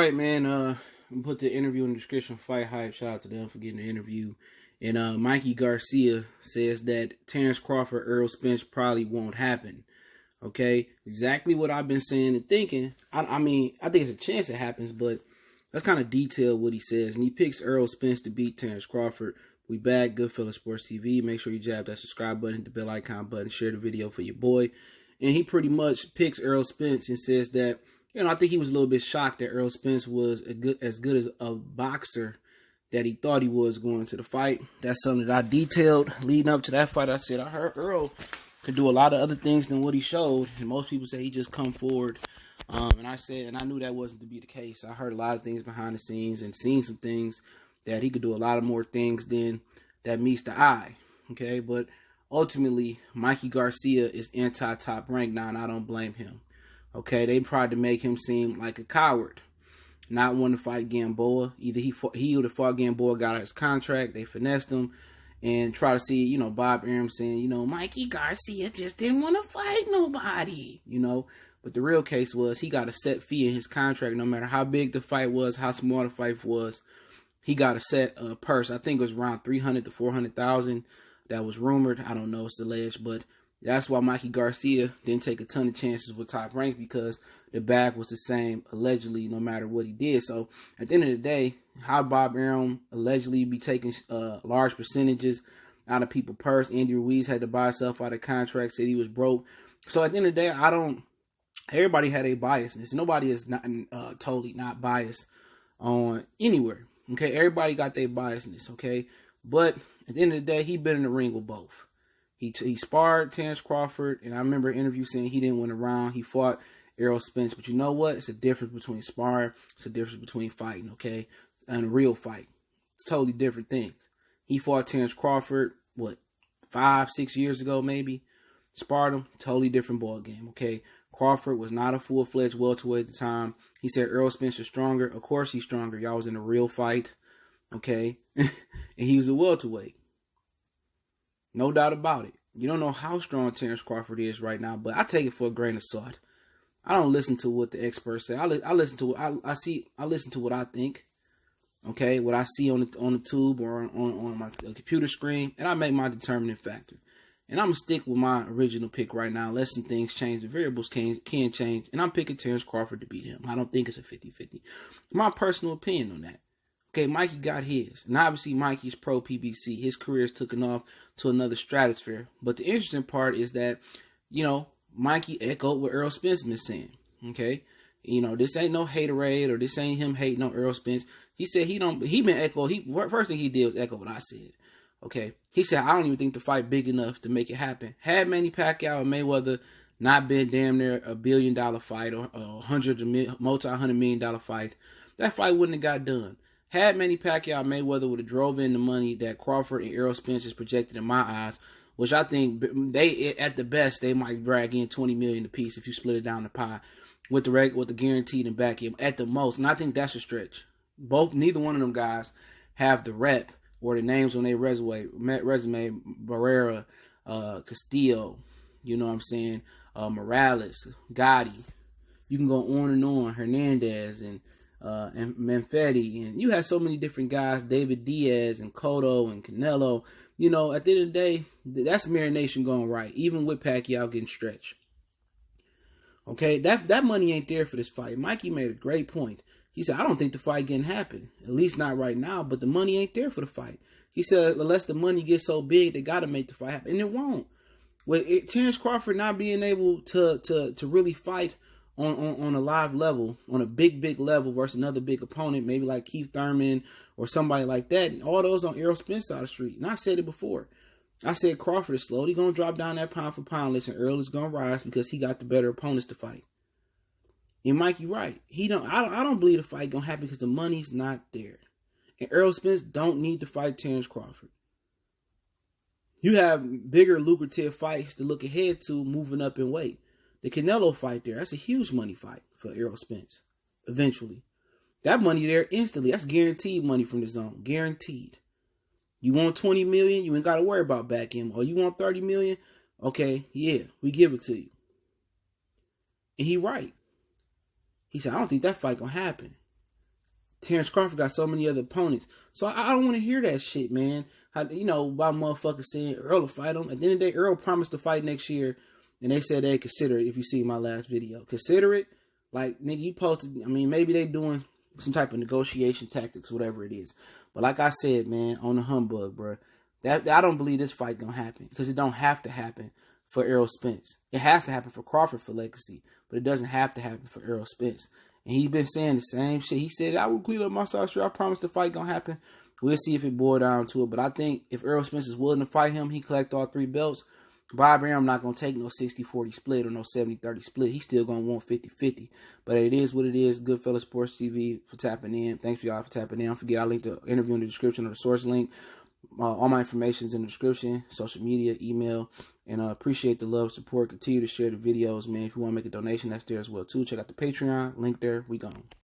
right, man. I'm put the interview in the description. Fight Hype. Shout out to them for getting the interview. And Mikey Garcia says that Terence Crawford, Errol Spence probably won't happen. Okay, exactly what I've been saying and thinking. I mean, I think it's a chance it happens, but let's kind of detail what he says. And he picks Errol Spence to beat Terence Crawford. We back, Goodfellas Sports TV. Make sure you jab that subscribe button, hit the bell icon button, share the video for your boy. And he pretty much picks Errol Spence and says that, I think he was a little bit shocked that Errol Spence was as good as a boxer that he thought he was going to the fight. That's something that I detailed leading up to that fight. I said, I heard Errol could do a lot of other things than what he showed. And most people say he just come forward. And I knew that wasn't to be the case. I heard a lot of things behind the scenes and seen some things that he could do a lot of more things than that meets the eye. Okay, but ultimately, Mikey Garcia is anti-top rank now, and I don't blame him. Okay, they tried to make him seem like a coward, not wanting to fight Gamboa. Either he would have fought Gamboa, got out his contract, they finessed him, and try to see, Bob Arum saying, Mikey Garcia just didn't want to fight nobody, But the real case was he got a set fee in his contract, no matter how big the fight was, how small the fight was. He got a set purse. I think it was around $300,000 to $400,000. That was rumored. I don't know. It's alleged, but that's why Mikey Garcia didn't take a ton of chances with Top Rank, because the bag was the same, allegedly, no matter what he did. So at the end of the day, how Bob Arum allegedly be taking large percentages out of people's purse. Andy Ruiz had to buy himself out of contract, said he was broke. So at the end of the day, everybody had a biasness. Nobody is not totally not biased on anywhere. Okay, everybody got their biasness. Okay, but at the end of the day, he been in the ring with both. He sparred Terence Crawford, and I remember an interview saying he didn't win a round. He fought Errol Spence, but you know what? It's a difference between sparring. It's a difference between fighting, okay? And a real fight. It's totally different things. He fought Terence Crawford, 5-6 years ago maybe? Sparred him, totally different ball game, okay? Crawford was not a full-fledged welterweight at the time. He said Errol Spence is stronger. Of course he's stronger. Y'all was in a real fight, okay? And he was a welterweight. No doubt about it. You don't know how strong Terence Crawford is right now, but I take it for a grain of salt. I don't listen to what the experts say. I listen to what I listen to what I think. Okay, what I see on the tube or on my computer screen, and I make my determining factor. And I'm gonna stick with my original pick right now. Unless some things change, the variables can change, and I'm picking Terence Crawford to beat him. I don't think it's a 50-50. My personal opinion on that. Okay, Mikey got his. And obviously Mikey's pro PBC. His career is taken off to another stratosphere. But the interesting part is that, Mikey echoed what Errol Spence been saying. Okay? This ain't no haterade, or this ain't him hating on Errol Spence. He said first thing he did was echo what I said. Okay? He said, I don't even think the fight big enough to make it happen. Had Manny Pacquiao and Mayweather not been damn near $1 billion fight or a multi-$100 million fight, that fight wouldn't have got done. Had Manny Pacquiao Mayweather would have drove in the money that Crawford and Errol Spence is projected in my eyes, which I think they at the best they might drag in $20 million apiece if you split it down the pie with the guaranteed and back end at the most. And I think that's a stretch. Neither one of them guys have the rep or the names on their resume. Barrera, Castillo, you know what I'm saying? Morales, Gotti. You can go on and on. Hernandez and Manfredi, and you have so many different guys, David Diaz and Cotto and Canelo. At the end of the day, that's marination going right, even with Pacquiao getting stretched. Okay, that money ain't there for this fight. Mikey made a great point. He said, I don't think the fight can happen, at least not right now, but the money ain't there for the fight. He said, unless the money gets so big, they got to make the fight happen, and it won't. With Terence Crawford not being able to really fight on a live level, on a big level versus another big opponent, maybe like Keith Thurman or somebody like that. And all those on Errol Spence side of the street. And I said it before. I said Crawford is slowly going to drop down that pound for pound list, and Errol is going to rise because he got the better opponents to fight. And Mikey right. I don't believe the fight going to happen because the money's not there. And Errol Spence don't need to fight Terence Crawford. You have bigger lucrative fights to look ahead to moving up in weight. The Canelo fight there, that's a huge money fight for Errol Spence, eventually. That money there instantly, that's guaranteed money from the zone, guaranteed. You want $20 million, you ain't got to worry about back end. Or you want $30 million, okay, yeah, we give it to you. And he right. He said, I don't think that fight gonna happen. Terence Crawford got so many other opponents. So I don't want to hear that shit, man. How, you know, why motherfuckers saying Errol will fight him. At the end of the day, Errol promised to fight next year, and they said they'd consider it. If you see my last video, consider it. Like, nigga, you posted, I mean, maybe they doing some type of negotiation tactics, whatever it is. But like I said, man, on the humbug, bro, that I don't believe this fight gonna happen, because it don't have to happen for Errol Spence. It has to happen for Crawford for legacy, but it doesn't have to happen for Errol Spence. And he's been saying the same shit. He said, I will clean up my side street. I promise the fight gonna happen. We'll see if it boils down to it. But I think if Errol Spence is willing to fight him, he collect all 3 belts. Bob Arum not going to take no 60-40 split or no 70-30 split. He's still going to want 50-50. But it is what it is. Goodfellas Sports TV for tapping in. Thanks for y'all for tapping in. Don't forget, I'll link the interview in the description or the source link. All my information is in the description. Social media, email. And appreciate the love, support. Continue to share the videos, man. If you want to make a donation, that's there as well, too. Check out the Patreon. Link there. We gone.